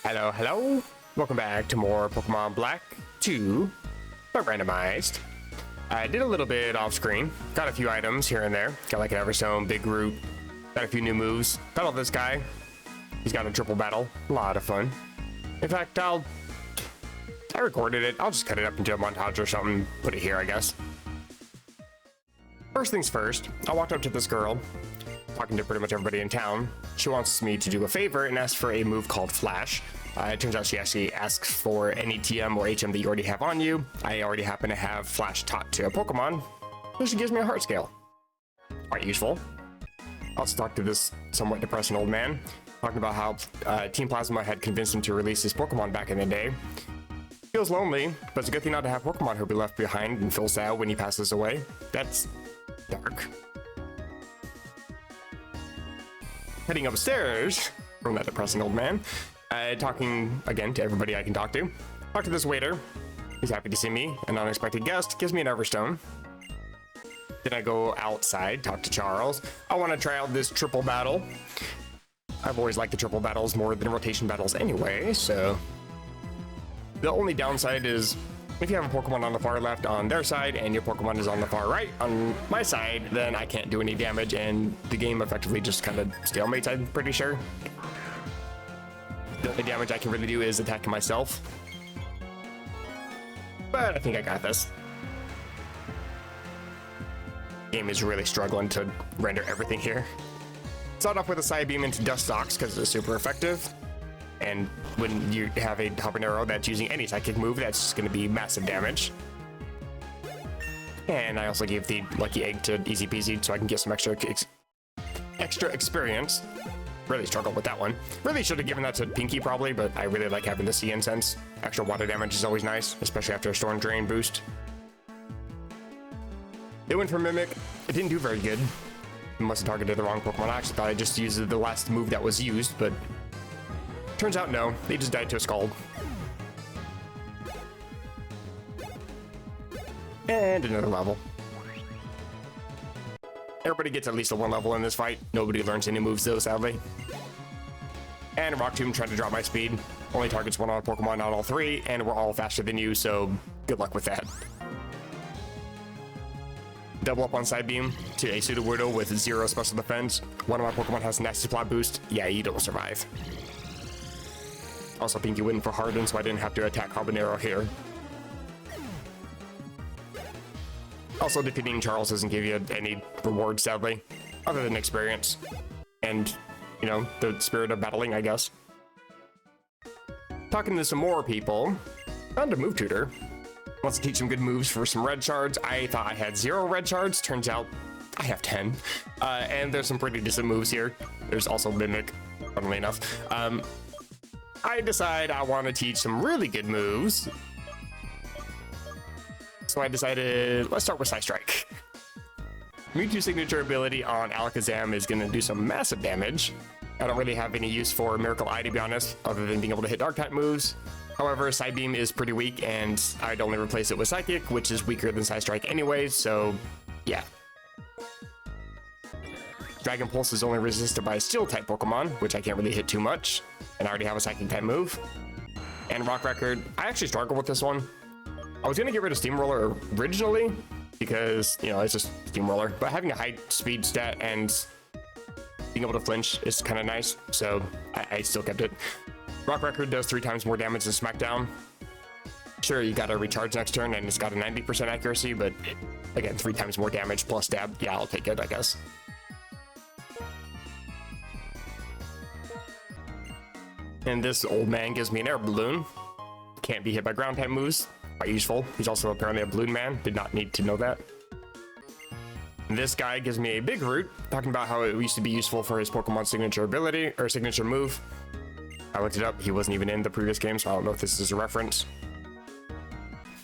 Hello, hello. Welcome back to more Pokemon Black 2, but randomized. I did a little bit off screen. Got a few items here and there. Got like an Everstone, big group. Got a few new moves. Battled this guy. He's got a triple battle. A lot of fun. In fact, I recorded it. I'll just cut it up into a montage or something. Put it here, I guess. First things first, I walked up to this girl, talking to pretty much everybody in town. She wants me to do a favor and ask for a move called Flash. It turns out she actually asks for any TM or HM that you already have on you. I already happen to have Flash taught to a Pokemon, so she gives me a heart scale. Quite useful. I also talked to this somewhat depressing old man, talking about how Team Plasma had convinced him to release his Pokemon back in the day. Feels lonely, but it's a good thing not to have Pokemon who'll be left behind and feels sad when he passes away. That's dark. Heading upstairs from that depressing old man, talking again to everybody I can talk to. Talk to this waiter. He's happy to see me. An unexpected guest gives me an Everstone. Then I go outside, talk to Charles. I want to try out this triple battle. I've always liked the triple battles more than rotation battles anyway, so. The only downside is if you have a Pokemon on the far left on their side and your Pokemon is on the far right on my side, then I can't do any damage and the game effectively just kind of stalemates, I'm pretty sure. The only damage I can really do is attacking myself. But I think I got this. Game is really struggling to render everything here. Start off with a Side Beam into Dust Socks because it's super effective. And when you have a habanero that's using any psychic move, that's just going to be massive damage. And I also gave the lucky egg to Easy Peasy so I can get some extra experience. Really struggled with that one. Really should have given that to Pinky probably, but I really like having the Sea Incense. Extra water damage is always nice, especially after a Storm Drain boost. It went for Mimic. It didn't do very good. I must have targeted the wrong Pokemon. I actually thought I just used the last move that was used, but turns out no. They just died to a Scald. And another level. Everybody gets at least a 1 level in this fight. Nobody learns any moves though, sadly. And Rock Tomb trying to drop my speed. Only targets 1 on Pokemon, not all 3, and we're all faster than you, so good luck with that. Double up on Side Beam to a Sudowoodo with 0 special defense. One of my Pokemon has Nasty Plot boost. Yeah, you don't survive. Also, Pinky went for Harden, so I didn't have to attack Habanero here. Also, defeating Charles doesn't give you any reward, sadly, other than experience. And, you know, the spirit of battling, I guess. Talking to some more people, found a move tutor. Wants to teach some good moves for some red shards. I thought I had 0 red shards. Turns out I have 10. And there's some pretty decent moves here. There's also Mimic, funnily enough. I decide I want to teach some really good moves. So I decided, let's start with Psy Strike. Mewtwo signature ability on Alakazam is going to do some massive damage. I don't really have any use for Miracle Eye, to be honest, other than being able to hit Dark-type moves. However, Side Beam is pretty weak, and I'd only replace it with Psychic, which is weaker than Psy Strike anyway, so yeah. Dragon Pulse is only resisted by Steel-type Pokemon, which I can't really hit too much, and I already have a Psychic-type move. And Rock Record, I actually struggle with this one. I was gonna get rid of Steamroller originally, because, you know, it's just Steamroller, but having a high speed stat and being able to flinch is kind of nice, so I still kept it. Rock Record does 3 times more damage than Smackdown. Sure, you gotta recharge next turn, and it's got a 90% accuracy, but again, 3 times more damage plus stab. Yeah, I'll take it, I guess. And this old man gives me an Air Balloon. Can't be hit by ground type moves. Quite useful. He's also apparently a balloon man. Did not need to know that. And this guy gives me a Big Root, talking about how it used to be useful for his Pokemon signature ability, or signature move. I looked it up. He wasn't even in the previous game, so I don't know if this is a reference.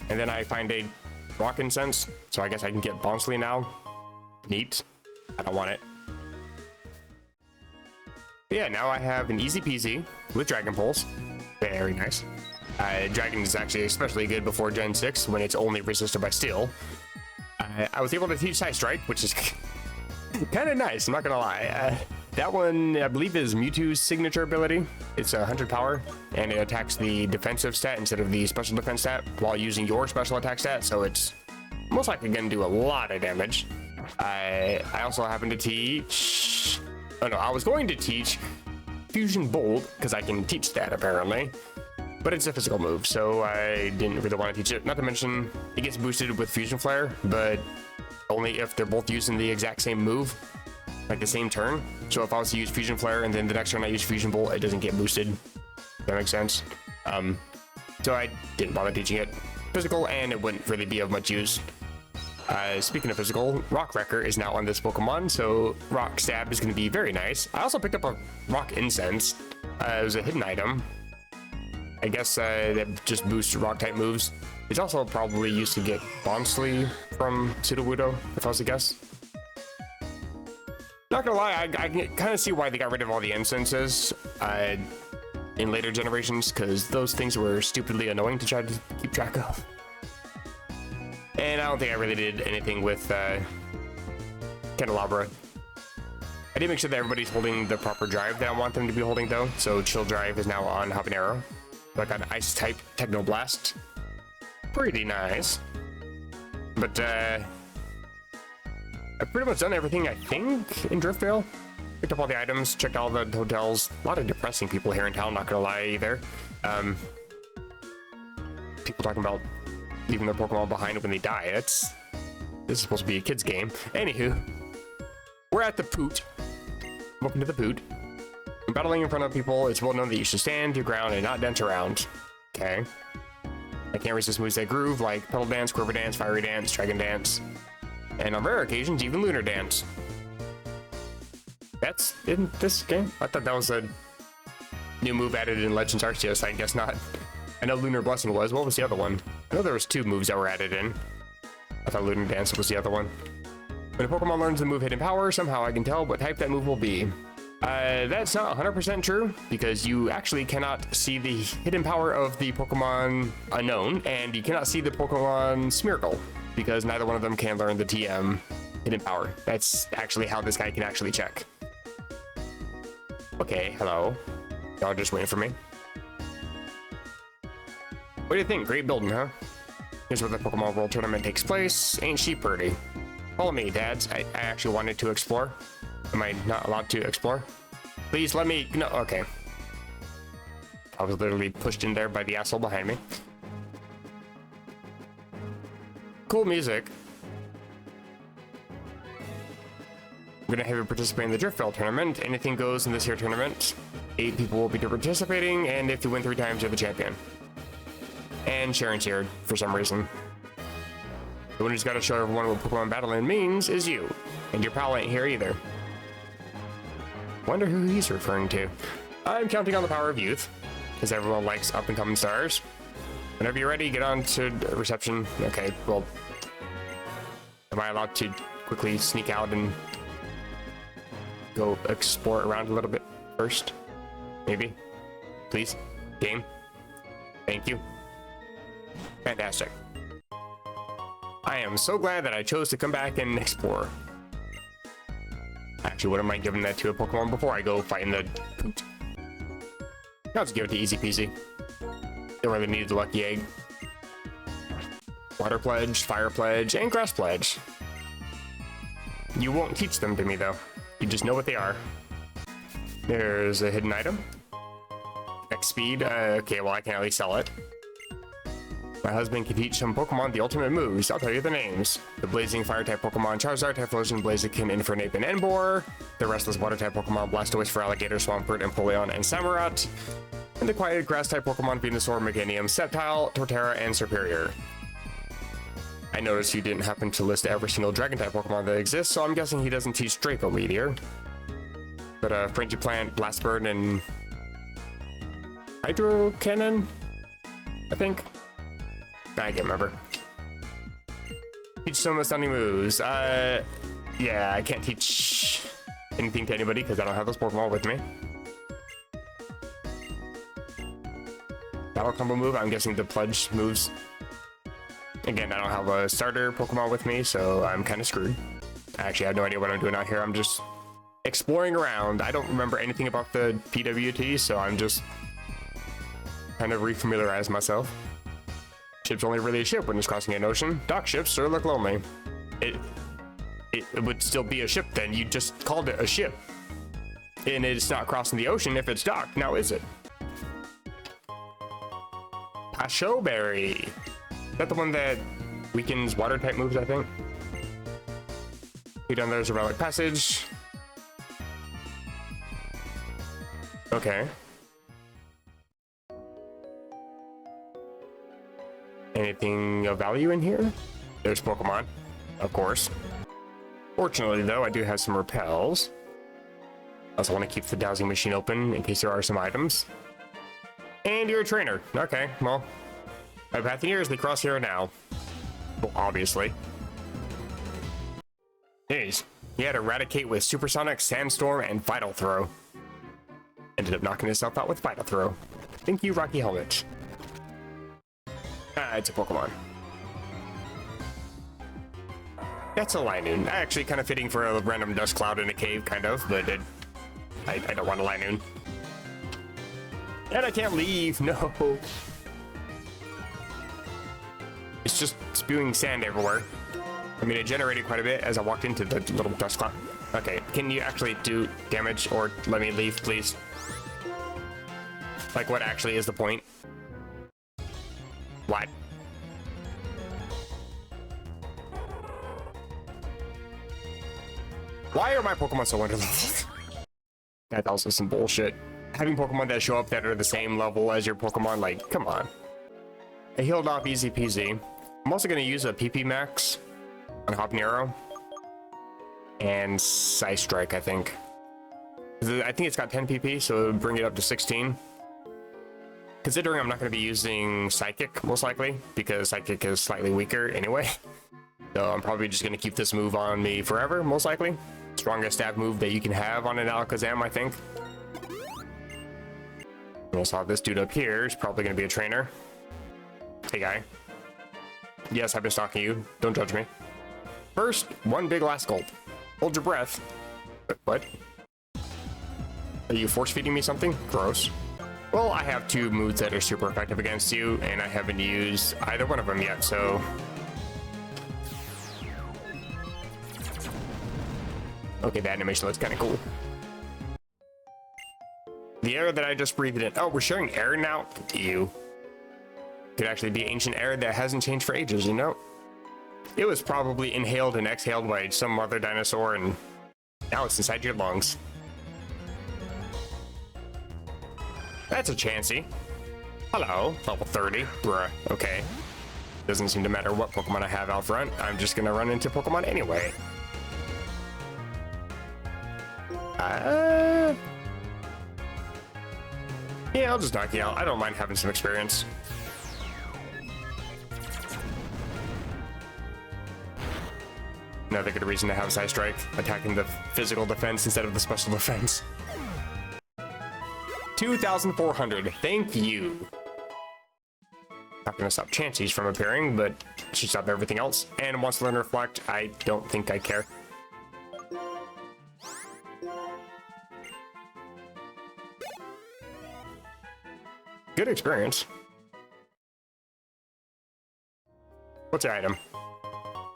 And then I find a Rock Incense, so I guess I can get Bonsly now. Neat. I don't want it. But yeah, now I have an Easy Peasy with Dragon Pulse. Very nice. Dragon is actually especially good before Gen 6 when it's only resisted by Steel. I was able to teach Psy Strike, which is kind of nice, I'm not gonna lie. that one, I believe, is Mewtwo's signature ability. It's 100 power, and it attacks the defensive stat instead of the special defense stat while using your special attack stat, so it's most likely going to do a lot of damage. I also happen to teach... Oh no, I was going to teach Fusion Bolt, because I can teach that apparently. But it's a physical move, so I didn't really want to teach it. Not to mention, it gets boosted with Fusion Flare, but only if they're both using the exact same move, like the same turn. So if I was to use Fusion Flare and then the next turn I use Fusion Bolt, it doesn't get boosted. If that makes sense. So I didn't bother teaching it physical, and it wouldn't really be of much use. Speaking of physical, Rock Wrecker is now on this Pokemon, so Rock Stab is going to be very nice. I also picked up a Rock Incense. It was a hidden item. I guess that just boosts Rock type moves. It's also probably used to get Bonsly from Sudowoodo, if I was to guess. Not gonna lie, I can kind of see why they got rid of all the incenses in later generations, because those things were stupidly annoying to try to keep track of. And I don't think I really did anything with Candelabra. I did make sure that everybody's holding the proper drive that I want them to be holding, though. So Chill Drive is now on Habanero. So I got an Ice type Techno Blast. Pretty nice. But I've pretty much done everything, I think, in Driftvale. Picked up all the items, checked all the hotels. A lot of depressing people here in town, not gonna lie either. People talking about leaving their Pokemon behind when they die. This is supposed to be a kid's game. Anywho, we're at the Poot. Welcome to the Poot. I'm battling in front of people. It's well known that you should stand your ground and not dance around. Okay. I can't resist moves that groove, like Petal Dance, Quiver Dance, Fiery Dance, Dragon Dance, and on rare occasions, even Lunar Dance. That's in this game? I thought that was a new move added in Legends Arceus. I guess not. I know Lunar Blessing was. What was the other one? I know there was 2 moves that were added in. I thought Lunar Dance was the other one. When a Pokemon learns the move Hidden Power, somehow I can tell what type that move will be. That's not 100% true, because you actually cannot see the hidden power of the Pokemon Unknown, and you cannot see the Pokemon Smeargle, because neither one of them can learn the TM hidden power. That's actually how this guy can actually check. Okay, hello. Y'all just waiting for me. What do you think? Great building, huh? Here's where the Pokemon World Tournament takes place. Ain't she pretty? Follow me, dads. I actually wanted to explore. Am I not allowed to explore? Please let me... No, okay. I was literally pushed in there by the asshole behind me. Cool music. I'm gonna have you participate in the Driftvale tournament. Anything goes in this here tournament. 8 people will be participating, and if you win 3 times, you're the champion. And Sharon's here, for some reason. The one who's got to show everyone what Pokemon battling means is you. And your pal ain't here either. Wonder who he's referring to. I'm counting on the power of youth, because everyone likes up-and-coming stars. Whenever you're ready, get on to reception. Okay, well... Am I allowed to quickly sneak out and go explore around a little bit first? Maybe? Please? Game? Thank you. Fantastic. I am so glad that I chose to come back and explore. Actually, wouldn't mind giving that to a Pokemon before I go fighting the Poot. I'll just give it to easy peasy. Don't really need the lucky egg. Water Pledge, Fire Pledge, and Grass Pledge. You won't teach them to me though. You just know what they are. There's a hidden item. X speed. Okay, well I can at least sell it. My husband can teach some Pokemon the ultimate moves. I'll tell you the names. The Blazing Fire-type Pokemon Charizard, Typhlosion, Blaziken, Infernape, and Emboar. The Restless Water-type Pokemon Blastoise, Feraligatr, Swampert, Empoleon, and Samurott. And the Quiet Grass-type Pokemon Venusaur, Meganium, Sceptile, Torterra, and Serperior. I noticed you didn't happen to list every single Dragon-type Pokemon that exists, so I'm guessing he doesn't teach Draco Meteor. But Frangiplant, Blastbird, and Hydro Cannon, I think. I can't remember. Teach some astounding moves. Yeah, I can't teach anything to anybody because I don't have those Pokemon with me. Battle combo move, I'm guessing the Pledge moves. Again, I don't have a starter Pokemon with me, so I'm kind of screwed. I actually have no idea what I'm doing out here. I'm just exploring around. I don't remember anything about the PWT, so I'm just kind of refamiliarize myself. Ship's only really a ship when it's crossing an ocean. Dock ships sure look lonely. It would still be a ship then. You just called it a ship. And it's not crossing the ocean if it's docked. Now is it? Pasho Berry. Is that the one that weakens water type moves, I think? Down there's a relic passage. Okay. Anything of value in here? There's Pokemon, of course. Fortunately, though, I do have some repels. I also want to keep the dowsing machine open in case there are some items. And you're a trainer. Okay, well, my path here is the cross here now. Well, obviously. Jeez, he had Eradicate with Supersonic, Sandstorm, and Vital Throw. Ended up knocking himself out with Vital Throw. Thank you, Rocky Helmet. Ah, it's a Pokemon. That's a Linoon. Actually, kind of fitting for a random dust cloud in a cave, kind of, but I don't want a Linoon. And I can't leave, no. It's just spewing sand everywhere. I mean, it generated quite a bit as I walked into the little dust cloud. Okay, can you actually do damage or let me leave, please? Like, what actually is the point? What? Why are my Pokemon so underleveled? That's also some bullshit. Having Pokemon that show up that are the same level as your Pokemon, like, come on. I healed off easy peasy. I'm also going to use a PP Max on Habanero and Psy Strike, I think. I think it's got 10 PP, so it would bring it up to 16. Considering I'm not going to be using Psychic, most likely, because Psychic is slightly weaker anyway. So I'm probably just going to keep this move on me forever, most likely. Strongest stab move that you can have on an Alakazam, I think. We also have this dude up here. He's probably going to be a trainer. Hey, guy. Yes, I've been stalking you. Don't judge me. First, one big last gulp. Hold your breath. What? Are you force-feeding me something? Gross. Well, I have two moves that are super effective against you, and I haven't used either one of them yet, so... Okay, the animation looks kind of cool. The air that I just breathed in... Oh, we're sharing air now? Ew. Could actually be ancient air that hasn't changed for ages, you know? It was probably inhaled and exhaled by some other dinosaur, and now it's inside your lungs. That's a Chansey. Hello, level 30. Bruh, okay. Doesn't seem to matter what Pokemon I have out front. I'm just gonna run into Pokemon anyway. Yeah, I'll just knock you out. I don't mind having some experience. Another good reason to have Psy Strike, attacking the physical defense instead of the special defense. 2,400, thank you. Not gonna stop Chanseys from appearing, but should stop everything else. And wants to learn Reflect, I don't think I care. Good experience. What's your item?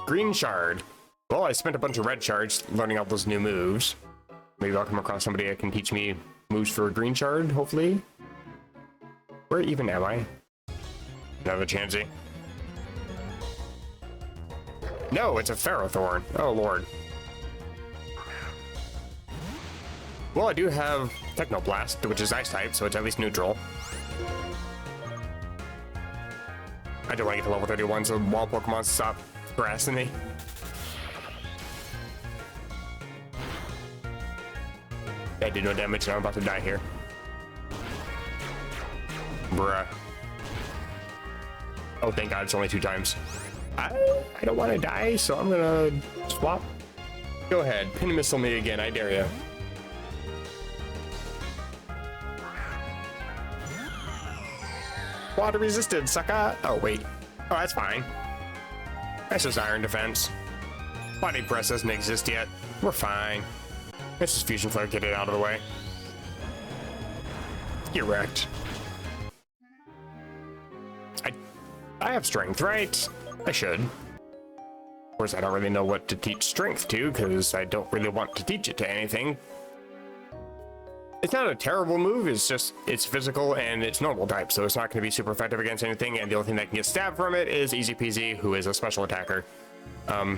Green Shard. Well, I spent a bunch of red shards learning all those new moves. Maybe I'll come across somebody that can teach me moves for a green shard, hopefully. Where even am I? Another Chansey. No, it's a Ferrothorn. Oh, Lord. Well, I do have Technoblast, which is Ice type, so it's at least neutral. I don't want to get to level 31, so wall Pokemon stop harassing me. I did no damage and I'm about to die here. Bruh. Oh, thank God, it's only 2 times. I don't want to die, so I'm gonna swap. Go ahead, pin missile me again, I dare you. Water resisted, sucker. Oh, wait. Oh, that's fine. That's just Iron Defense. Body Press doesn't exist yet. We're fine. Let's just Fusion Flare, get it out of the way. Get wrecked. I have strength, right? I should. Of course, I don't really know what to teach strength to, because I don't really want to teach it to anything. It's not a terrible move, it's just, it's physical and it's normal type, so it's not going to be super effective against anything, and the only thing that can get stabbed from it is Easy Peasy, who is a special attacker. I'll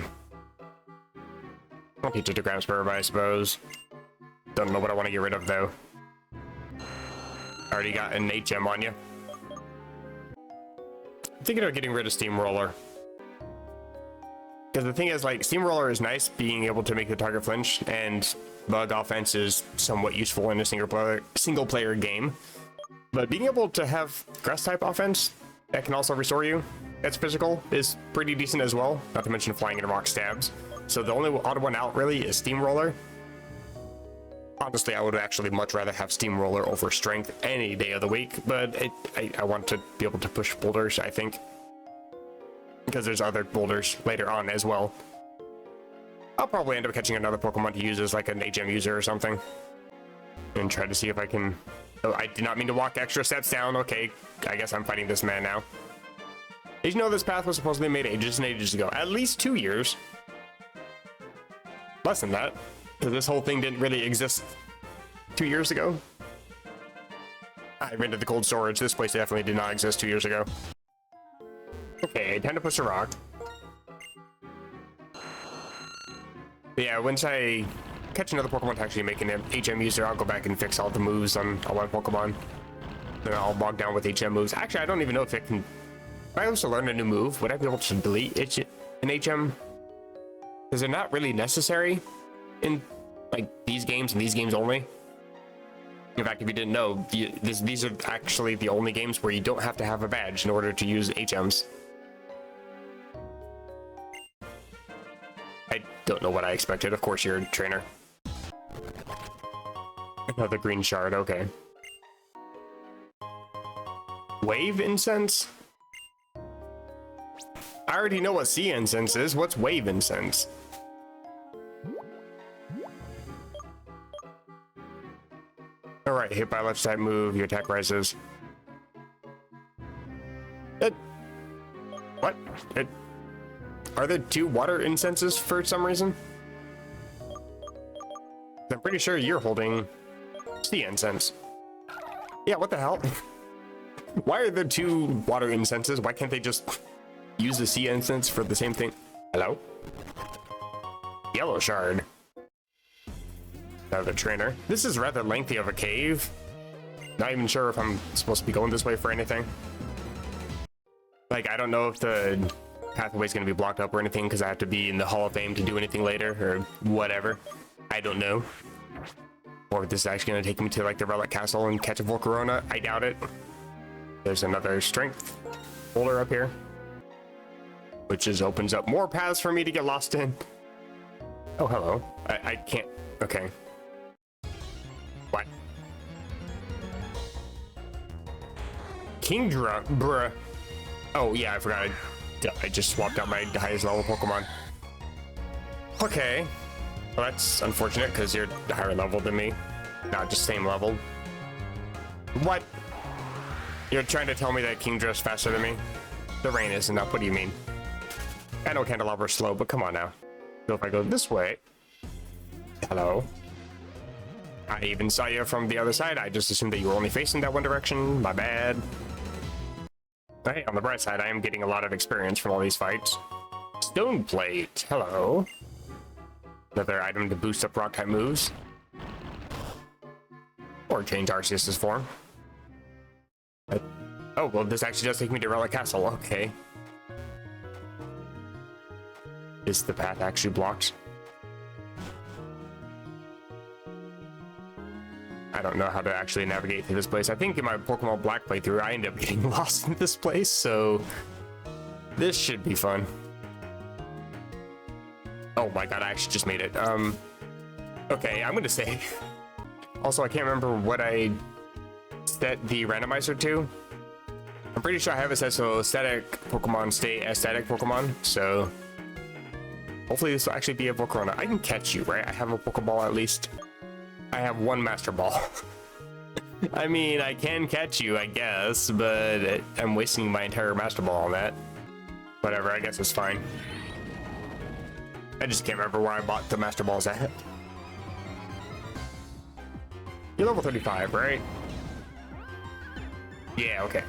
teach it to Ground Spur, I suppose. Don't know what I want to get rid of, though. Already got an HM on you. I'm thinking of getting rid of Steamroller. Because the thing is, like, Steamroller is nice, being able to make the target flinch, and bug offense is somewhat useful in a single player game. But being able to have grass type offense that can also restore you, that's physical, is pretty decent as well. Not to mention flying and rock stabs. So the only odd one out really is Steamroller. Honestly, I would actually much rather have Steamroller over Strength any day of the week, but I want to be able to push boulders, I think. Because there's other boulders later on as well. I'll probably end up catching another Pokemon to use as like an HM user or something. And try to see if I can... Oh, I did not mean to walk extra steps down. Okay, I guess I'm fighting this man now. Did you know this path was supposedly made ages and ages ago? At least 2 years. Less than that. Because this whole thing didn't really exist 2 years ago. I rented the cold storage. This place definitely did not exist 2 years ago. Okay, time to push a rock. But yeah, once I catch another Pokemon to actually make an HM user, I'll go back and fix all the moves on all my Pokemon. Then I'll bog down with HM moves. Actually, I don't even know if it can... If I was to learn a new move, would I be able to delete an HM? Because they're not really necessary in like these games and these games only. In fact, if you didn't know, these are actually the only games where you don't have to have a badge in order to use HMs. I don't know what I expected. Of course, you're a trainer. Another green shard, okay. Wave incense? I already know what sea incense is. What's wave incense? Alright, hit by a left type move, your attack rises. What? Are there 2 water incenses for some reason? I'm pretty sure you're holding sea incense. Yeah, what the hell? Why are there 2 water incenses? Why can't they just use the sea incense for the same thing? Hello? Yellow shard. Another trainer. This is rather lengthy of a cave. Not even sure if I'm supposed to be going this way for anything. Like, I don't know if the pathway is going to be blocked up or anything because I have to be in the Hall of Fame to do anything later or whatever. I don't know. Or if this is actually going to take me to like the Relic Castle and catch a Volcarona. I doubt it. There's another strength boulder up here, which just opens up more paths for me to get lost in. Oh, hello. I can't. Okay. What? Kingdra, bruh. Oh, yeah, I forgot. I just swapped out my highest level Pokemon. Okay. Well, that's unfortunate because you're higher level than me. Not just same level. What? You're trying to tell me that Kingdra's faster than me? The rain isn't up. What do you mean? I know Candelabra's slow, but come on now. So if I go this way... Hello? I even saw you from the other side. I just assumed that you were only facing that one direction. My bad. Hey, on the bright side, I am getting a lot of experience from all these fights. Stone Plate. Hello. Another item to boost up rock type moves. Or change Arceus's form. Oh, well, this actually does take me to Relic Castle. Okay. Is the path actually blocked? I don't know how to actually navigate through this place. I think in my Pokemon Black playthrough, I ended up getting lost in this place, so this should be fun. Oh my god, I actually just made it. Okay, I'm gonna say. Also, I can't remember what I set the randomizer to. I'm pretty sure I have it set so static Pokemon stay as static Pokemon, so hopefully this will actually be a Volcarona. I can catch you, right? I have a Pokeball at least. I have one Master Ball. I mean, I can catch you, I guess, but I'm wasting my entire Master Ball on that. Whatever, I guess it's fine. I just can't remember where I bought the Master Balls at. You're level 35, right? Yeah, okay.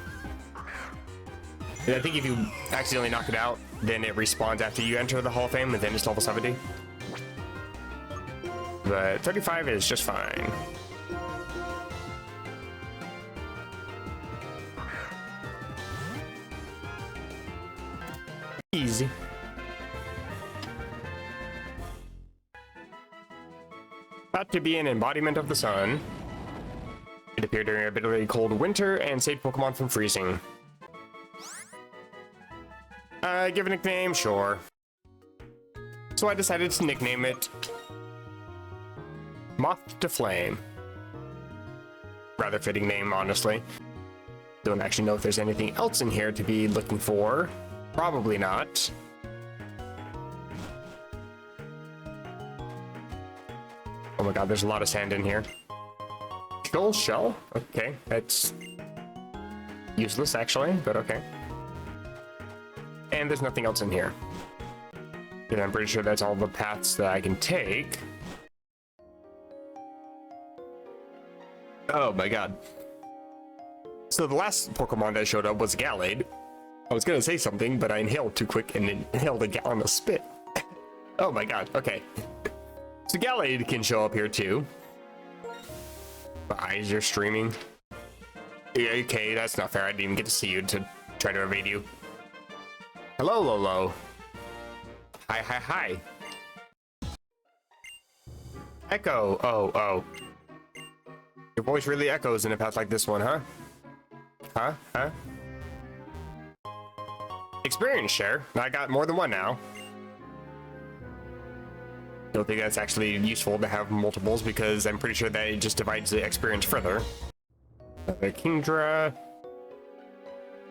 And I think if you accidentally knock it out, then it respawns after you enter the Hall of Fame, and then it's level 70. But 35 is just fine. Easy. Thought to be an embodiment of the sun. It appeared during a bitterly cold winter and saved Pokemon from freezing. Give a nickname? Sure. So I decided to nickname it Moth to Flame. Rather fitting name, honestly. Don't actually know if there's anything else in here to be looking for. Probably not. Oh my god, there's a lot of sand in here. Skull shell? Okay, that's useless actually, but okay. And there's nothing else in here. And I'm pretty sure that's all the paths that I can take. Oh my god. So the last Pokemon that showed up was Gallade. I was gonna say something, but I inhaled too quick and inhaled a gallon of spit. Oh my god, okay. So Gallade can show up here too. My eyes are streaming. Okay, that's not fair. I didn't even get to see you to try to evade you. Hello, Lolo. Hi, hi, hi. Echo. Oh. Your voice really echoes in a path like this one, huh? Huh? Experience share. I got more than one now. Don't think that's actually useful to have multiples because I'm pretty sure that it just divides the experience further. Another Kingdra.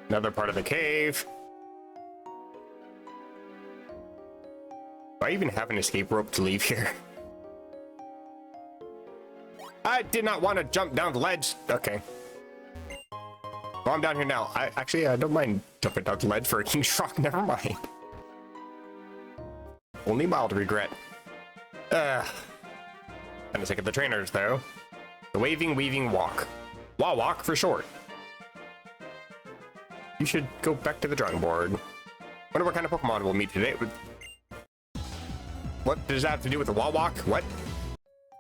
Another part of the cave. Do I even have an escape rope to leave here? I did not want to jump down the ledge. Okay. Well, I'm down here now. I don't mind jumping down the ledge for a King's Rock. Never mind. Only mild regret. Kind of sick of the trainers, though. The waving, weaving walk. Walk for short. You should go back to the drawing board. Wonder what kind of Pokemon we'll meet today. What does that have to do with the walk? What?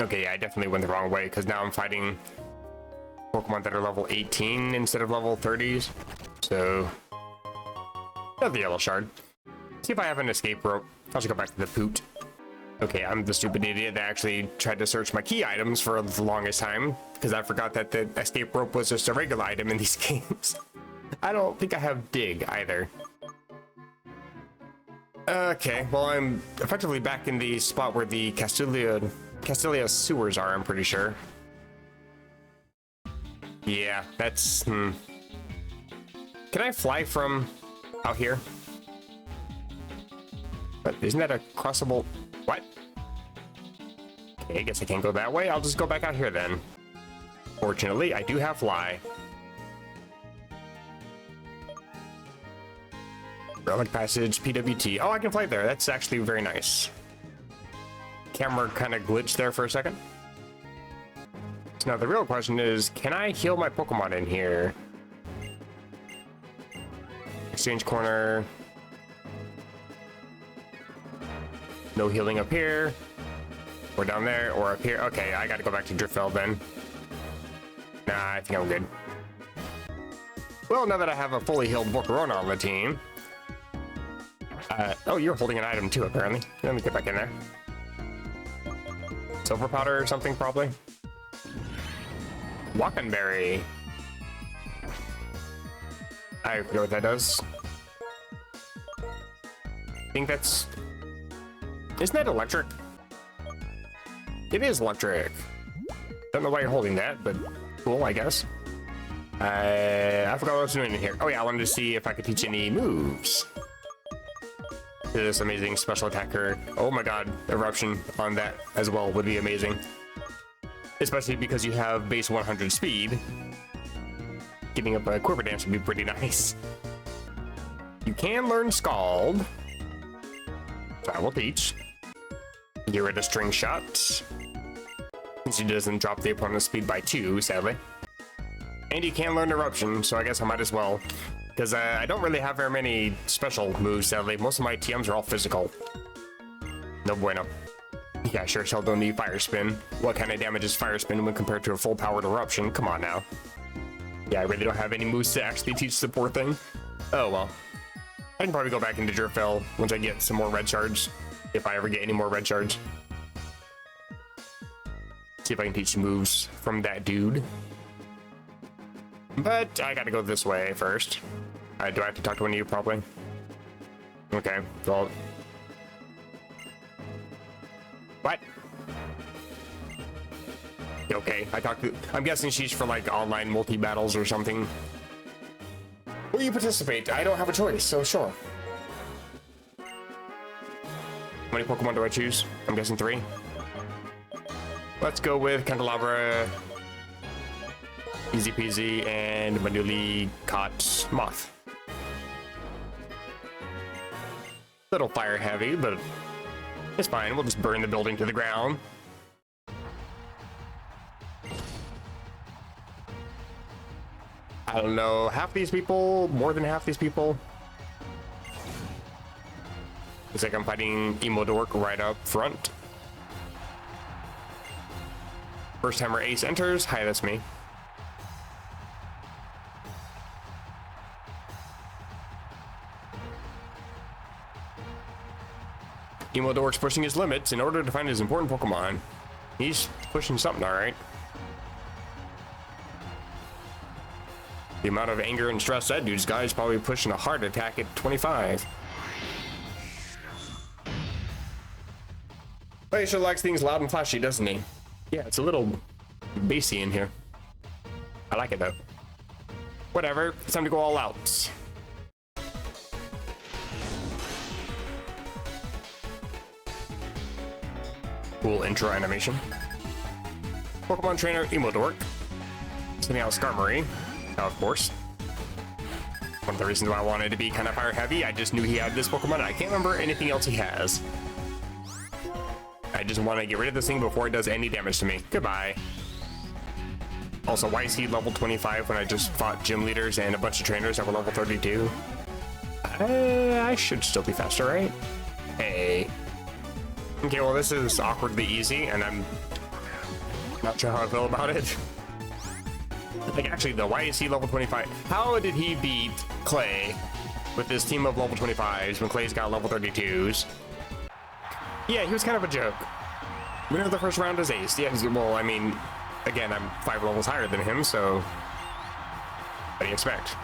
Okay, yeah, I definitely went the wrong way because now I'm fighting Pokemon that are level 18 instead of level 30s. So, another yellow shard. See if I have an escape rope. I'll just go back to the poot. Okay, I'm the stupid idiot that actually tried to search my key items for the longest time because I forgot that the escape rope was just a regular item in these games. I don't think I have dig either. Okay, well, I'm effectively back in the spot where the Castilia sewers are, I'm pretty sure. Yeah, that's... Can I fly from out here? But isn't that a crossable... What? Okay, I guess I can't go that way. I'll just go back out here then. Fortunately, I do have fly. Relic Passage, PWT. Oh, I can fly there. That's actually very nice. Camera kind of glitched there for a second. So now the real question is, can I heal my Pokemon in here? Exchange corner. No healing up here. Or down there, or up here. Okay, I gotta go back to Driftveld then. Nah, I think I'm good. Well, now that I have a fully healed Volcarona on the team. Oh, you're holding an item too, apparently. Let me get back in there. Silver powder or something, probably. Walkenberry. I forget what that does. I think that's... Isn't that electric? It is electric. Don't know why you're holding that, but cool, I guess. I forgot what I was doing in here. Oh yeah, I wanted to see if I could teach any moves to this amazing special attacker. Oh my god, eruption on that as well would be amazing. especially because you have base 100 speed. Getting up a quiver dance would be pretty nice. You can learn Scald. I will teach. Get rid of String Shot, since he doesn't drop the opponent's speed by 2, sadly. And you can learn Eruption, so I guess I might as well. Because I don't really have very many special moves, sadly. Most of my TMs are all physical. No bueno. Yeah, sure as hell don't need Fire Spin. What kind of damage is Fire Spin when compared to a full-powered Eruption? Come on now. Yeah, I really don't have any moves to actually teach the poor thing. Oh, well. I can probably go back into Jerfell once I get some more red shards. If I ever get any more red shards. See if I can teach some moves from that dude. But I gotta go this way first. Do I have to talk to one of you, probably? Okay, well... What? Okay, I talked to... I'm guessing she's for, like, online multi-battles or something. Will you participate? I don't have a choice, so sure. How many Pokemon do I choose? I'm guessing 3. Let's go with Candelabra, Easy Peasy, and my newly caught Moth. Little fire heavy, but it's fine. We'll just burn the building to the ground. I don't know, half these people, more than half these people. Looks like I'm fighting Emo Dork right up front. First timer Ace enters. Hi, that's me. Emo Dork's pushing his limits in order to find his important Pokemon. He's pushing something, alright. The amount of anger and stress that dude's got is probably pushing a heart attack at 25. But he sure likes things loud and flashy, doesn't he? Yeah, it's a little bassy in here. I like it though. Whatever, it's time to go all out. Cool intro animation. Pokemon trainer Emo Dork. Sending out Skarmory. Now, of course. One of the reasons why I wanted to be kind of fire heavy, I just knew he had this Pokemon and I can't remember anything else he has. I just want to get rid of this thing before it does any damage to me. Goodbye. Also, why is he level 25 when I just fought gym leaders and a bunch of trainers that were level 32? I should still be faster, right? Hey. Okay, well, this is awkwardly easy, and I'm not sure how I feel about it. Like, actually, though, why is he level 25? How did he beat Clay with this team of level 25s when Clay's got level 32s? Yeah, he was kind of a joke. Winner of the first round is Ace. Yeah, well, I mean, again, I'm 5 levels higher than him, so what do you expect?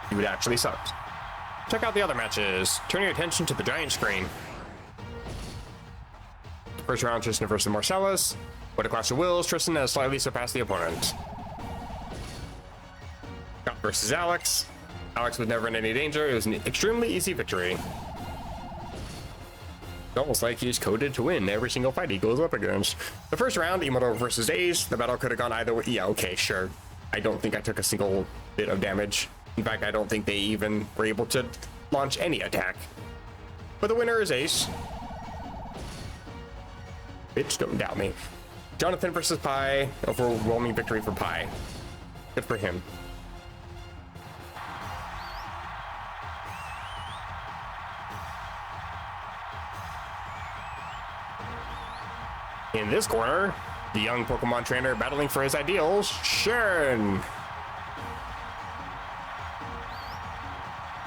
Dude actually sucked. Check out the other matches. Turn your attention to the giant screen. First round, Tristan versus Marcellus. With a clash of wills, Tristan has slightly surpassed the opponent. Scott versus Alex. Alex was never in any danger. It was an extremely easy victory. It's almost like he's coded to win every single fight he goes up against. The first round, Imoto versus Ace. The battle could have gone either way. Yeah, okay, sure. I don't think I took a single bit of damage. In fact, I don't think they even were able to launch any attack. But the winner is Ace. Bitch, don't doubt me. Jonathan versus Pi. Overwhelming victory for Pi. Good for him. In this corner, the young Pokemon trainer battling for his ideals, Sharon.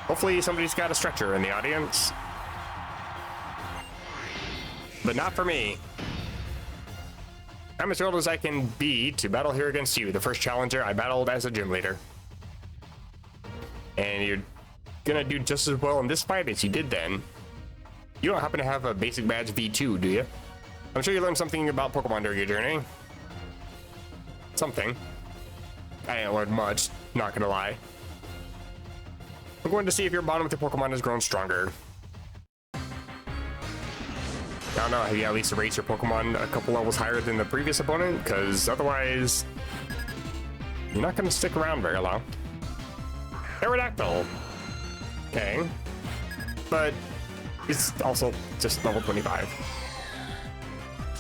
Hopefully somebody's got a stretcher in the audience. But not for me. I'm as thrilled as I can be to battle here against you, the first challenger I battled as a gym leader. And you're gonna do just as well in this fight as you did then. You don't happen to have a basic badge V2, do you? I'm sure you learned something about Pokemon during your journey. Something. I didn't learn much, not gonna lie. I'm going to see if your bond with the Pokemon has grown stronger. don't know, have you at least raised your Pokemon a couple levels higher than the previous opponent? Because otherwise, you're not going to stick around very long. Aerodactyl. Okay. But it's also just level 25.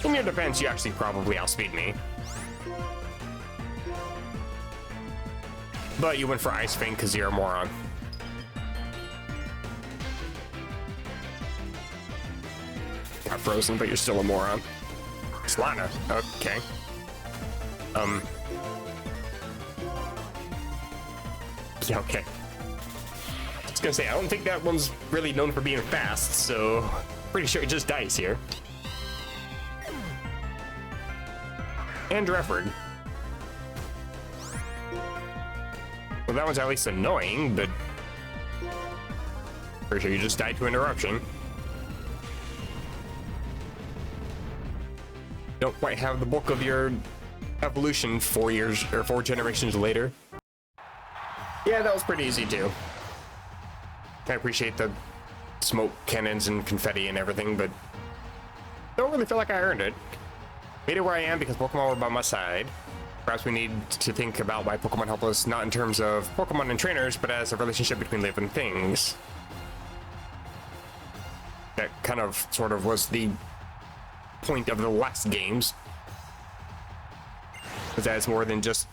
In your defense, you actually probably outspeed me. But you went for Ice Fang because you're a moron. Got frozen, but you're still a moron. Slana. Okay. Yeah, okay. I was gonna say, I don't think that one's really known for being fast, so pretty sure it just dies here. And Drefford. Well, that one's at least annoying, but pretty sure you just died to an eruption. Don't quite have the bulk of your evolution 4 years or 4 generations later. Yeah, that was pretty easy too. I appreciate the smoke cannons and confetti and everything, but don't really feel like I earned it. Made it where I am because Pokemon were by my side. Perhaps we need to think about why Pokemon help us, not in terms of Pokemon and trainers, but as a relationship between living things. That kind of sort of was the point of the last games. Because that's more than just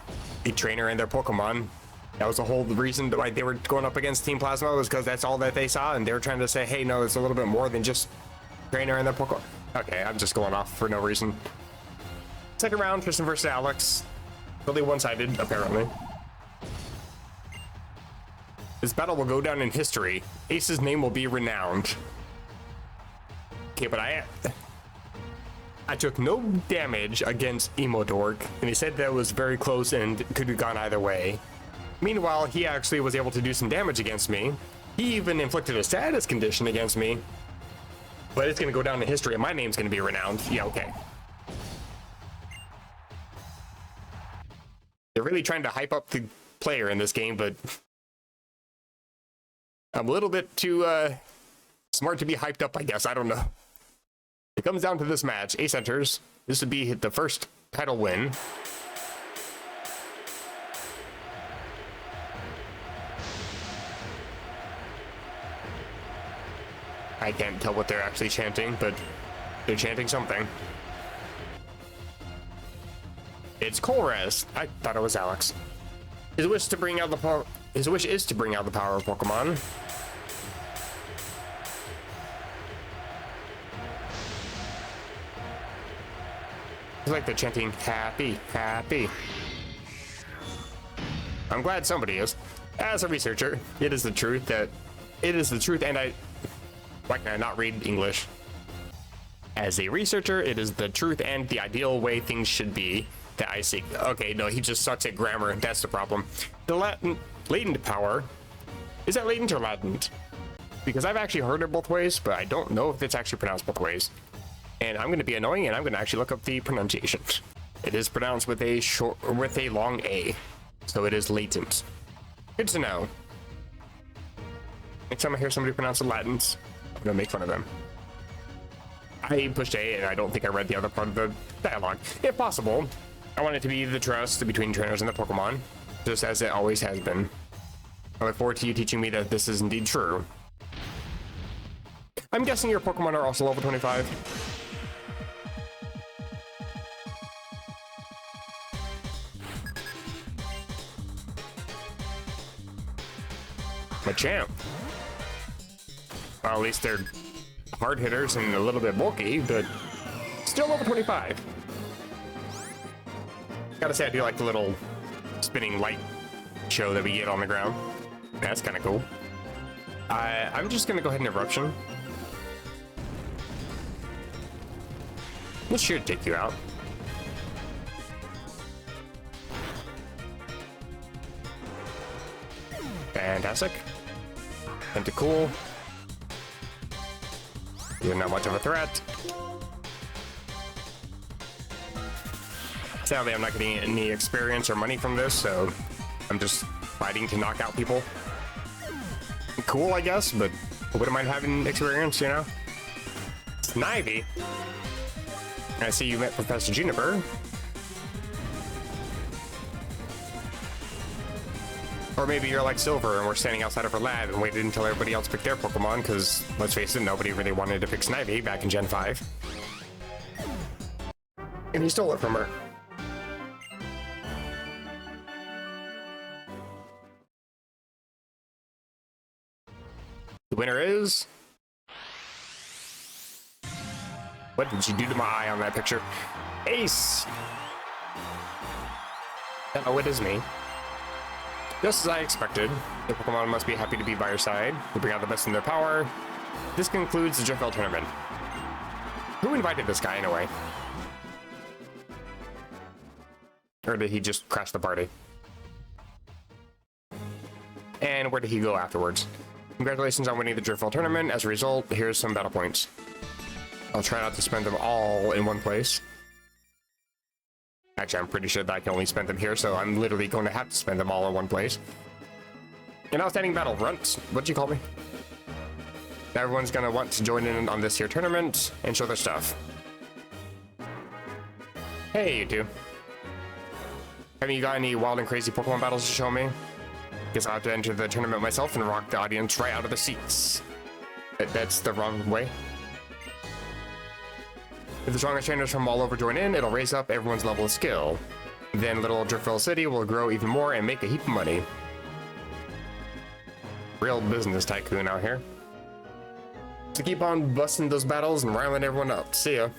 a trainer and their Pokemon. That was the whole reason why they were going up against Team Plasma, was because that's all that they saw, and they were trying to say, hey, no, it's a little bit more than just trainer and their Pokemon. Okay, I'm just going off for no reason. Second round, Tristan versus Alex. Really one-sided, apparently. This battle will go down in history. Ace's name will be renowned. Okay, but I took no damage against Emodork, and he said that was very close and could have gone either way. Meanwhile, he actually was able to do some damage against me. He even inflicted a status condition against me. But it's gonna go down in history, and my name's gonna be renowned. Yeah, okay. They're really trying to hype up the player in this game, but I'm a little bit too smart to be hyped up, I guess. I don't know. It comes down to this match. Ace enters. This would be the first title win. I can't tell what they're actually chanting, but they're chanting something. It's Colress. I thought it was Alex. His wish is to bring out the power of Pokemon. It's like they're chanting happy, happy. I'm glad somebody is. As a researcher, it is the truth, and why can I not read English? As a researcher, it is the truth and the ideal way things should be that I seek. Okay, no, he just sucks at grammar. That's the problem. The latent power. Is that latent or latent? Because I've actually heard it both ways, but I don't know if it's actually pronounced both ways. And I'm going to be annoying, and I'm going to actually look up the pronunciation. It is pronounced with a long A, so it is latent. Good to know. Next time I hear somebody pronounce it latent, I'm gonna make fun of them. I pushed A, and I don't think I read the other part of the dialogue. If possible, I want it to be the trust between trainers and the Pokemon, just as it always has been. I look forward to you teaching me that this is indeed true. I'm guessing your Pokemon are also level 25. Machamp. Well, at least they're hard hitters and a little bit bulky, but still level 25. Gotta say, I do like the little spinning light show that we get on the ground. That's kind of cool. I'm just gonna go ahead and eruption. This should take you out. Fantastic. Tentacool. You're not much of a threat. Sadly, I'm not getting any experience or money from this, so I'm just fighting to knock out people. Cool, I guess, but I wouldn't mind having experience, you know? Snivy? I see you met Professor Juniper. Or maybe you're like Silver and we're standing outside of her lab and waited until everybody else picked their Pokemon, because, let's face it, nobody really wanted to pick Snivy back in Gen 5. And he stole it from her. The winner is... What did you do to my eye on that picture? Ace! Oh, it is me. Just as I expected, the Pokemon must be happy to be by your side. They bring out the best in their power. This concludes the Driftbell tournament. Who invited this guy anyway? Or did he just crash the party? And where did he go afterwards? Congratulations on winning the Driftbell tournament. As a result, here's some battle points. I'll try not to spend them all in one place. Actually, I'm pretty sure that I can only spend them here, so I'm literally going to have to spend them all in one place. An outstanding battle, Runt. What'd you call me? Everyone's gonna want to join in on this here tournament and show their stuff. Hey, you two. Haven't you got any wild and crazy Pokemon battles to show me? Guess I'll have to enter the tournament myself and rock the audience right out of the seats. That's the wrong way. If the strongest trainers from all over join in, it'll raise up everyone's level of skill. Then Little Driftbell City will grow even more and make a heap of money. Real business tycoon out here. So keep on busting those battles and riling everyone up. See ya.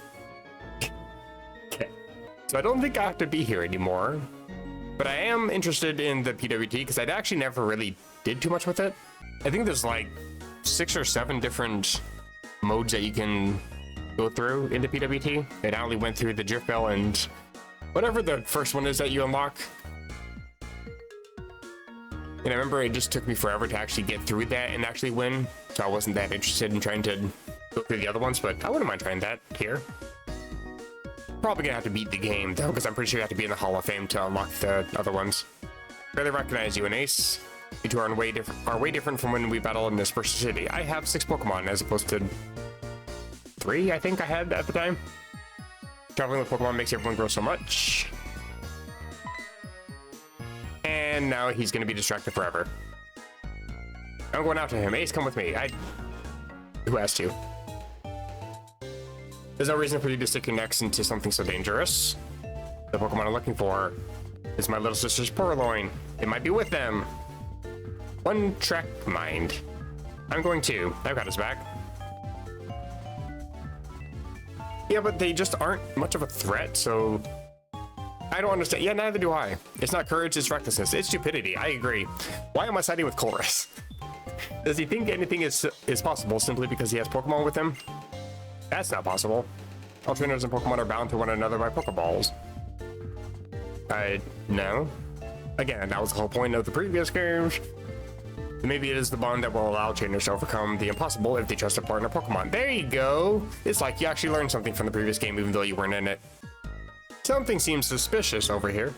Okay. So I don't think I have to be here anymore. But I am interested in the PWT because I actually never really did too much with it. I think there's like 6 or 7 different modes that you can go through into PWT. And I only went through the Driftbell and whatever the first one is that you unlock. And I remember it just took me forever to actually get through that and actually win. So I wasn't that interested in trying to go through the other ones, but I wouldn't mind trying that here. Probably gonna have to beat the game though, because I'm pretty sure you have to be in the Hall of Fame to unlock the other ones. Barely recognize you, an Ace. You two are way different from when we battled in this first city. I have 6 Pokemon as opposed to 3, I think I had at the time. Traveling with Pokemon makes everyone grow so much. And now he's gonna be distracted forever. I'm going after him. Ace, come with me. Who asked you? There's no reason for you to stick your necks into something so dangerous. The Pokemon I'm looking for is my little sister's Purloin. It might be with them. One track mind. I'm going to. I've got his back. Yeah, but they just aren't much of a threat, so I don't understand. Yeah, neither do I. It's not courage, it's recklessness. It's stupidity. I agree. Why am I siding with Chorus? Does he think anything is possible simply because he has Pokemon with him? That's not possible. All trainers and Pokemon are bound to one another by Pokeballs. No. Again, that was the whole point of the previous games. Maybe it is the bond that will allow trainers to overcome the impossible if they trust a partner Pokemon. There you go. It's like you actually learned something from the previous game even though you weren't in it. Something seems suspicious over here.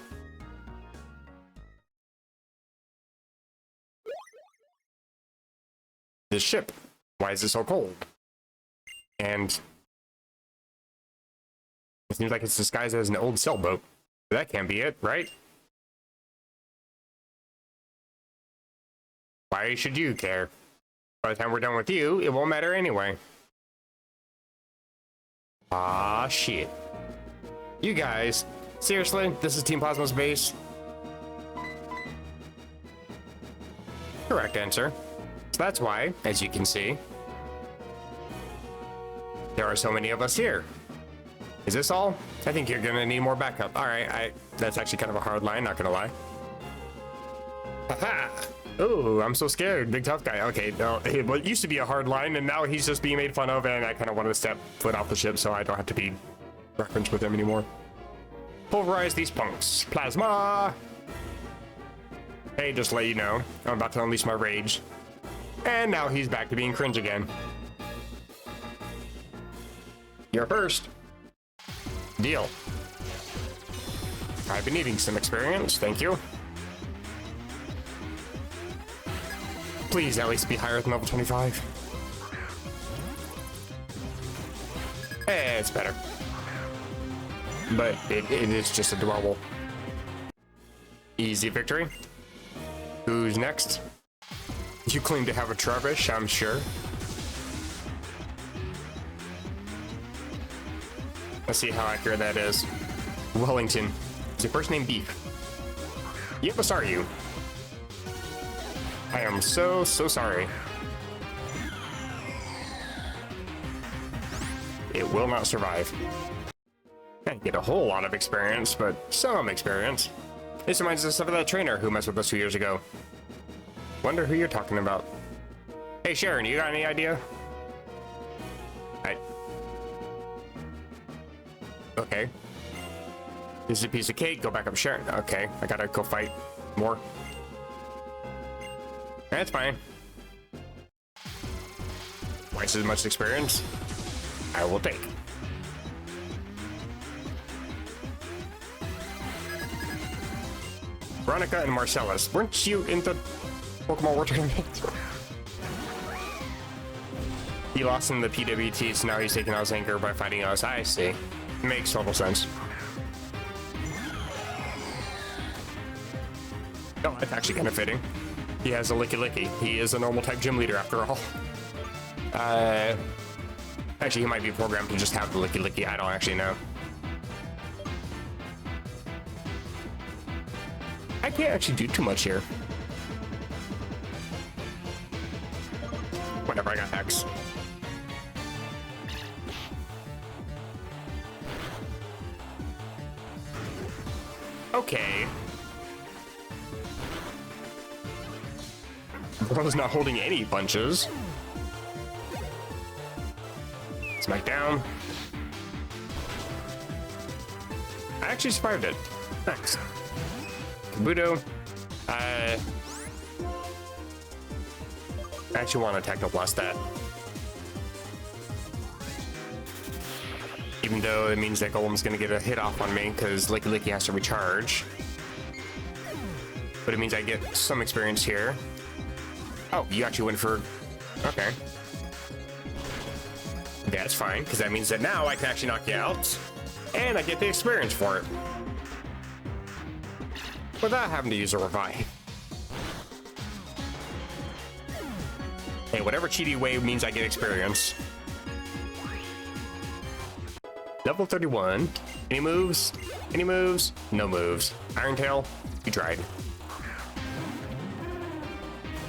This ship. Why is it so cold? And it seems like it's disguised as an old sailboat. That can't be it, right? Why should you care? By the time we're done with you, it won't matter anyway. Ah, shit. You guys, seriously? This is Team Plasma's base? Correct answer. So that's why, as you can see, there are so many of us here. Is this all? I think you're gonna need more backup. Alright, that's actually kind of a hard line, not gonna lie. Haha! Oh, I'm so scared. Big tough guy. Okay, no, well, it used to be a hard line, and now he's just being made fun of, and I kind of wanted to step foot off the ship so I don't have to be referenced with him anymore. Pulverize these punks. Plasma! Hey, just to let you know, I'm about to unleash my rage. And now he's back to being cringe again. You're first. Deal. I've been needing some experience, thank you. Please at least be higher than level 25. it's better. But it is just adorable. Easy victory. Who's next? You claim to have a Trubbish, I'm sure. Let's see how accurate that is. Wellington. Is your first name Beef? Yes, are you? I am so sorry. It will not survive. Can't get a whole lot of experience, but some experience. This reminds us of that trainer who messed with us 2 years ago. Wonder who you're talking about. Hey Sharon, you got any idea? Okay. This is a piece of cake. Go back up, Sharon. Okay, I gotta go fight more. That's fine. Twice as much experience. I will take. Veronica and Marcellus, weren't you in the Pokemon World Tournament? He lost in the PWT, so now he's taking out his anger by fighting us. I see. Makes total sense. Oh, that's actually kind of fitting. He has a Licky. He is a normal type gym leader after all. Actually, he might be programmed to just have the Licky. I don't actually know. I can't actually do too much here. Whatever, I got X. Okay. Bro's not holding any bunches. Smack down. I actually survived it. Thanks. Kabuto. I actually want to Technoblast that. Even though it means that Golem's gonna get a hit off on me because Licky has to recharge. But it means I get some experience here. Oh, you actually went for... Okay. That's fine, because that means that now I can actually knock you out, and I get the experience for it. Without having to use a revive. Hey, whatever cheaty way means I get experience. Level 31. Any moves? Any moves? No moves. Iron Tail, you tried.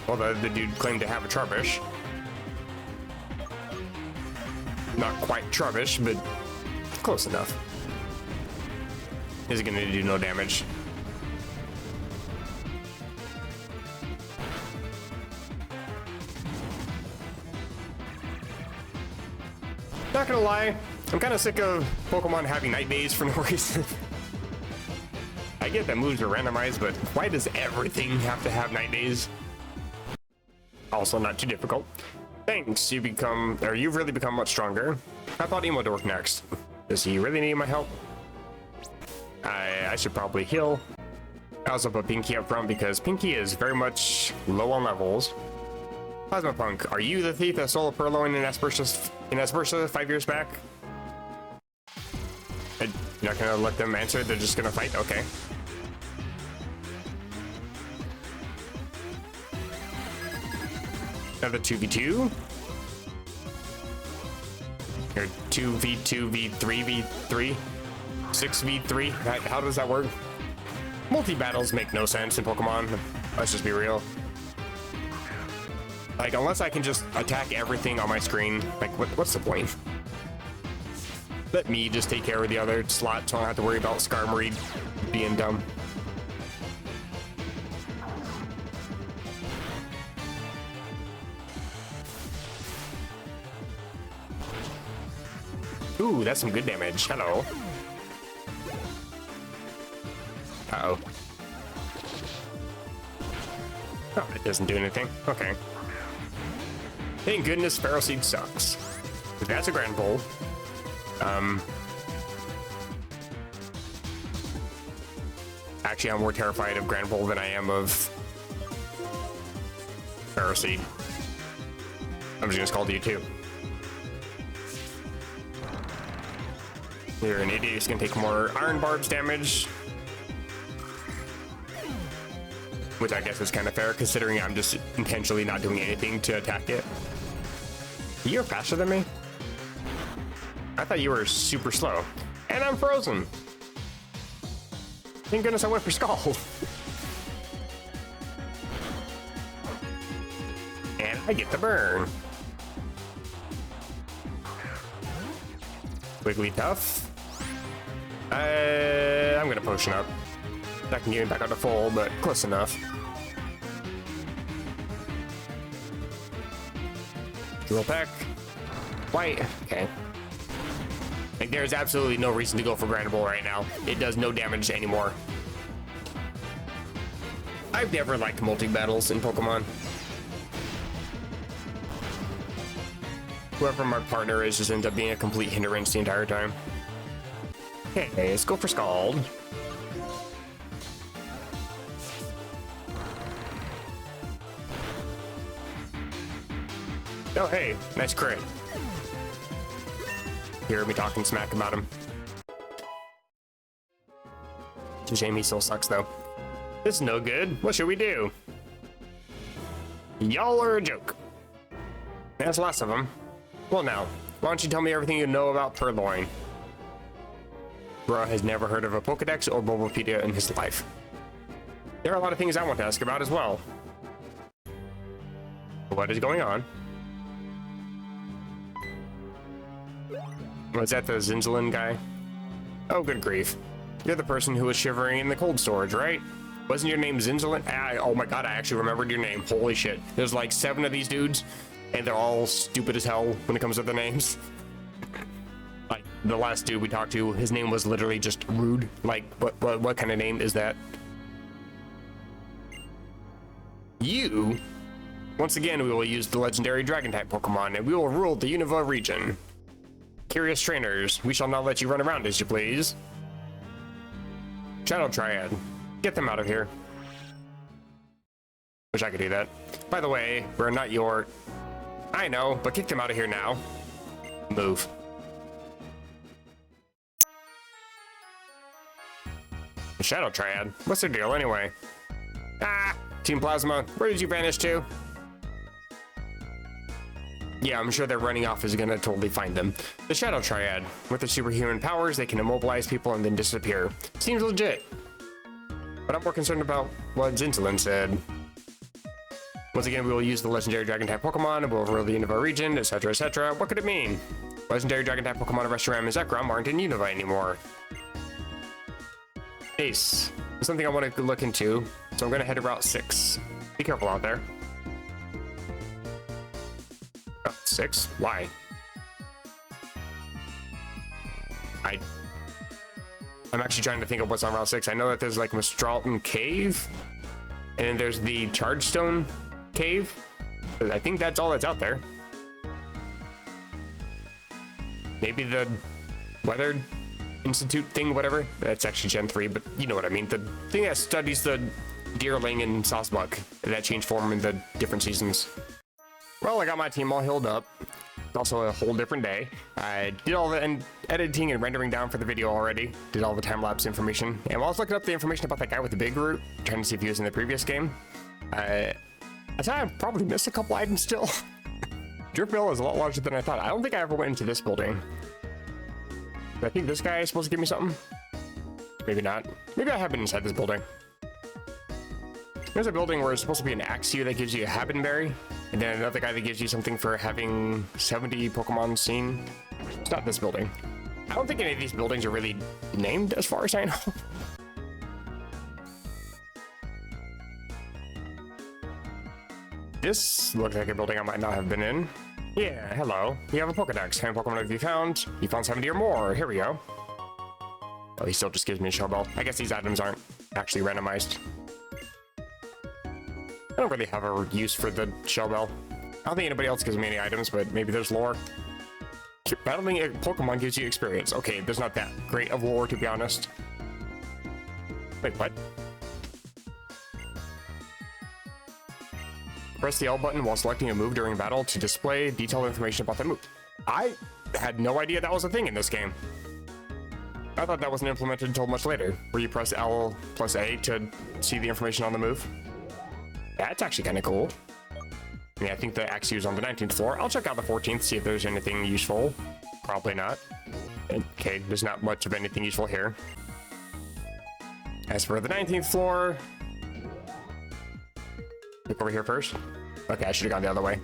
Well, the dude claimed to have a Trubbish. Not quite Trubbish, but close enough. Is it gonna do no damage? Not gonna lie, I'm kind of sick of Pokemon having night days for no reason. I get that moves are randomized, but why does everything have to have night days? Also not too difficult. Thanks, you've really become much stronger. I thought Emo would work next. Does he really need my help? I should probably heal. I also put Pinky up front because Pinky is very much low on levels. Plasma Punk, are you the thief that stole a Purloin in Aspersia 5 years back? You're not gonna let them answer, they're just gonna fight? Okay. Another 2v2. Or 2v2, v3, v3, 6v3. How does that work? Multi-battles make no sense in Pokemon. Let's just be real. Like, unless I can just attack everything on my screen, like, what's the point? Let me just take care of the other slot so I don't have to worry about Skarmory being dumb. Ooh, that's some good damage. Hello. Uh-oh. Oh, it doesn't do anything. Okay. Thank goodness Feral Seed sucks. That's a Grand Bowl. Actually, I'm more terrified of Grand Bowl than I am of Feral Seed. I'm just gonna call you too. You're an idiot. It's gonna take more iron barbs damage. Which I guess is kind of fair, considering I'm just intentionally not doing anything to attack it. You're faster than me? I thought you were super slow. And I'm frozen. Thank goodness I went for Skull. And I get the burn. Wiggly tough. I'm gonna potion up. That can get me back up to full, but close enough. Drill peck. White. Okay. Like, there's absolutely no reason to go for Grindable right now. It does no damage anymore. I've never liked multi-battles in Pokemon. Whoever my partner is just ends up being a complete hindrance the entire time. Okay, let's go for Scald. Oh, hey, nice crit. Hear me talking smack about him. It's a shame he still sucks, though. This is no good. What should we do? Y'all are a joke. That's less of them. Well, now, why don't you tell me everything you know about Purloin? Bro has never heard of a Pokedex or Bulbapedia in his life. There are a lot of things I want to ask about as well. What is going on? Was that the Zinzalin guy? Oh, good grief. You're the person who was shivering in the cold storage, right? Wasn't your name Zinzalin? Oh my god, I actually remembered your name. Holy shit. There's like 7 of these dudes, and they're all stupid as hell when it comes to their names. Like, the last dude we talked to, his name was literally just Rude. Like, what kind of name is that? You? Once again, we will use the legendary Dragon-type Pokemon, and we will rule the Unova region. Curious trainers, we shall not let you run around as you please. Shadow Triad, get them out of here. Wish I could do that. By the way, we're not your... I know, but kick them out of here now. Move. The Shadow Triad, what's their deal anyway? Ah, Team Plasma, where did you vanish to? Yeah, I'm sure that running off is gonna totally find them. The Shadow Triad. With their superhuman powers, they can immobilize people and then disappear. Seems legit. But I'm more concerned about what Zinzalin said. Once again, we will use the legendary Dragon-type Pokemon, and we'll rule the Unova region, etc., etc. What could it mean? Legendary Dragon-type Pokemon of Reshiram and Zekrom aren't in Unova anymore. Ace. It's something I want to look into, so I'm gonna head to Route 6. Be careful out there. 6? Why? I'm actually trying to think of what's on Route 6. I know that there's like Mistralton Cave, and then there's the Chargestone Cave. I think that's all that's out there. Maybe the Weather Institute thing, whatever. That's actually Gen 3, but you know what I mean. The thing that studies the Deerling and Sawsbuck that change form in the different seasons. Well, I got my team all healed up. It's also a whole different day. I did all the editing and rendering down for the video already. Did all the time-lapse information. And while I was looking up the information about that guy with the big root, trying to see if he was in the previous game, I thought I probably missed a couple items still. Dripville is a lot larger than I thought. I don't think I ever went into this building. I think this guy is supposed to give me something. Maybe not. Maybe I have been inside this building. There's a building where it's supposed to be an Axew that gives you a Habenberry, and then another guy that gives you something for having 70 Pokemon seen. It's not this building. I don't think any of these buildings are really named as far as I know. This looks like a building I might not have been in. Yeah, hello. You have a Pokedex. How many Pokemon have you found? You found 70 or more. Here we go. Oh, he still just gives me a Shell Bell. I guess these items aren't actually randomized. I don't really have a use for the Shell Bell. I don't think anybody else gives me any items, but maybe there's lore. Battling a Pokemon gives you experience. Okay, there's not that great of lore, to be honest. Wait, what? Press the L button while selecting a move during battle to display detailed information about the move. I had no idea that was a thing in this game. I thought that wasn't implemented until much later, where you press L plus A to see the information on the move. That's actually kind of cool. I mean, I think the axe is on the 19th floor. I'll check out the 14th, see if there's anything useful. Probably not. Okay, there's not much of anything useful here. As for the 19th floor... Look over here first. Okay, I should have gone the other way.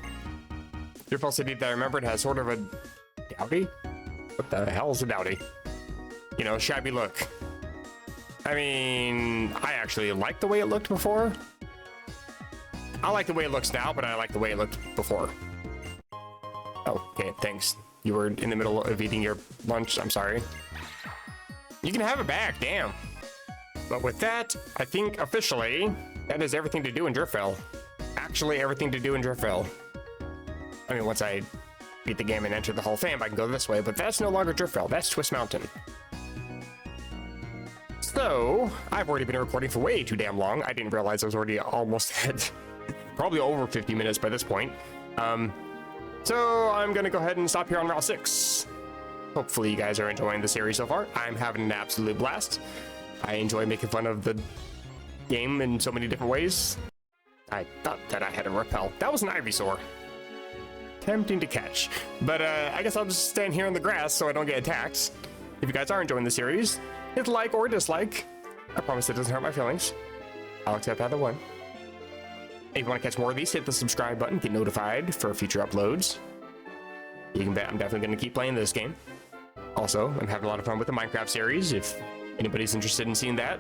Driftfell City that I remembered has sort of a... Dowdy? What the hell is a dowdy? You know, shabby look. I mean, I actually like the way it looked before. I like the way it looks now, but I like the way it looked before. Oh, okay, thanks. You were in the middle of eating your lunch. I'm sorry. You can have it back, damn. But with that, I think officially, that is everything to do in Driftfell. Actually, everything to do in Driftfell. I mean, once I beat the game and enter the Hall of Fame, I can go this way, but that's no longer Driftfell. That's Twist Mountain. So, I've already been recording for way too damn long. I didn't realize I was already almost at probably over 50 minutes by this point. So I'm gonna go ahead and stop here on Route 6. Hopefully you guys are enjoying the series so far. I'm having an absolute blast. I enjoy making fun of the game in so many different ways. I thought that I had a repel. That was an Ivysaur. Tempting to catch. But I guess I'll just stand here in the grass so I don't get attacked. If you guys are enjoying the series, hit like or dislike. I promise it doesn't hurt my feelings. I'll accept either one. If you want to catch more of these, hit the subscribe button, get notified for future uploads. You can bet I'm definitely going to keep playing this game. Also, I'm having a lot of fun with the Minecraft series, if anybody's interested in seeing that.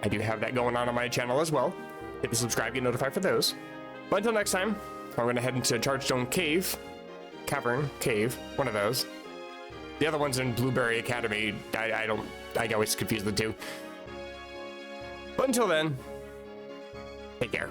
I do have that going on my channel as well. Hit the subscribe, get notified for those. But until next time, I'm going to head into Chargestone Cave. Cavern, Cave, one of those. The other one's in Blueberry Academy. I always confuse the two. But until then, take care.